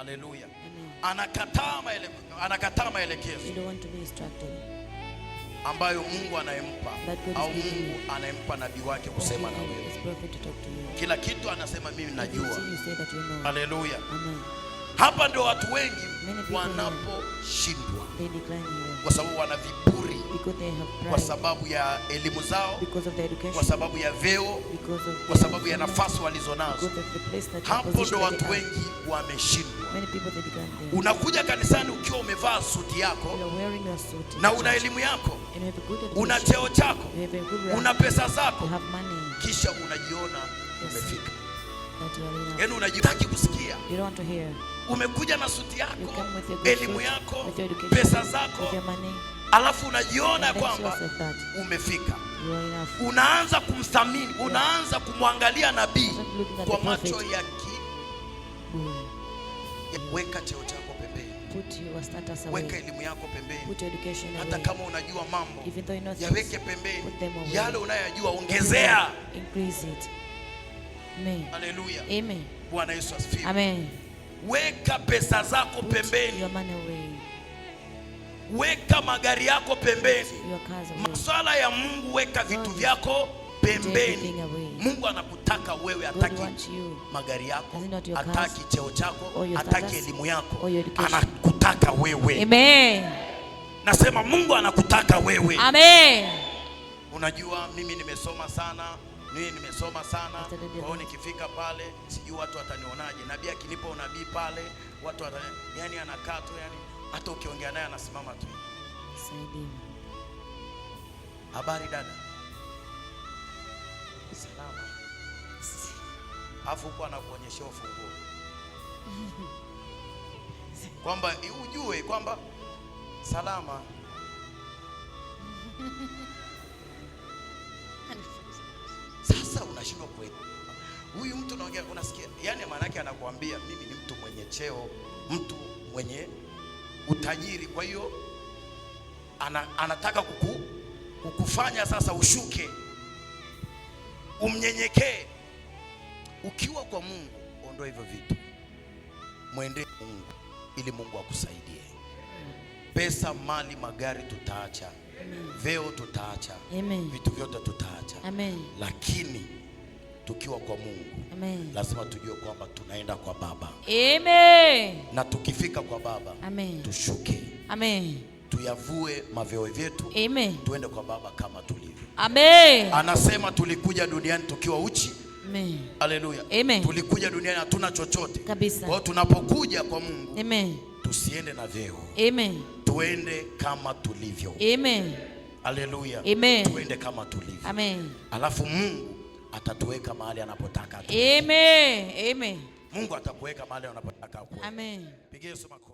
Haleluya. Anakataa maelekezo. You don't want to be instructed. Ambayo Mungu anayempa au Mungu anayempa nabii wake kusema na wewe. Kila kitu anasema mimi najua. Haleluya. Hapa ndio watu wengi wanaposhindwa, kwa sababu wana viburi, kwa sababu ya elimu zao, kwa sababu ya vyeo, kwa sababu ya nafasi walizonazo. Hapo ndio watu wengi wameshindwa. Unakuja kanisani ukiwa umevaa suti yako na una elimu yako, una cheo chako, una pesa zako, kisha unajiona umefika. Yaani unajitaki kusikia. Umekuja na suti yako, elimu yako, pesa zako, alafu unajiona kwamba umefika. Unaanza kumthamini, unaanza kumwangalia nabii kwa macho ya weka cheo chako pembeni. Weka elimu yako pembeni. Hata kama unajua mambo, yaweke pembeni. Yale unayojua ongezea. Haleluya. Amen. Bwana Yesu asifiwe. Amen. Weka pesa zako pembeni. Weka magari yako pembeni. Masuala ya Mungu, weka vitu vyako pembeni. Mungu anakutaka wewe, hataki magari yako, hataki cheo chako, hataki elimu yako. Anakutaka wewe. Amen. Nasema Mungu anakutaka wewe. Amen. Unajua mimi nimesoma sana. Kwa hiyo nikifika pale sijui watu watanionaje. Nabii akinipa unabii pale watu yani anakaa tu, yani hata ukiongea naye anasimama tu. Habari dada? Salama. Afu huko anakuonyesha ufunguo. Kwamba ujue kwamba salama. Sasa unashindwa kweli. Huyu mtu unaongea unasikia, yani maana yake anakuambia mimi ni mtu mwenye cheo, mtu mwenye utajiri. Kwa hiyo anataka kukufanya sasa ushuke, umnyenyekee. Ukiwa kwa Mungu, ondoa hivyo vitu. Mwende Mungu ili Mungu akusaidie. Pesa, mali, magari tutaacha. Veo tutaacha. Vitu vyote tutaacha. Lakini tukiwa kwa Mungu, lazima tujue kwamba tunaenda kwa Baba. Amen. Na tukifika kwa Baba, tushuke. Tuyavue maveo vyetu. Tuende kwa Baba kama tulivyo. Anasema tulikuja duniani tukiwa uchi. Haleluya. Tulikuja duniani hatuna chochote. Kwa hiyo tunapokuja kwa Mungu, tusiende na vyeo. Tuende kama tulivyo. Haleluya. Tuende kama tulivyo. Alafu Mungu atatuweka mahali anapotaka. Mungu atakuweka mahali anapotaka. Pigie Yesu makofi.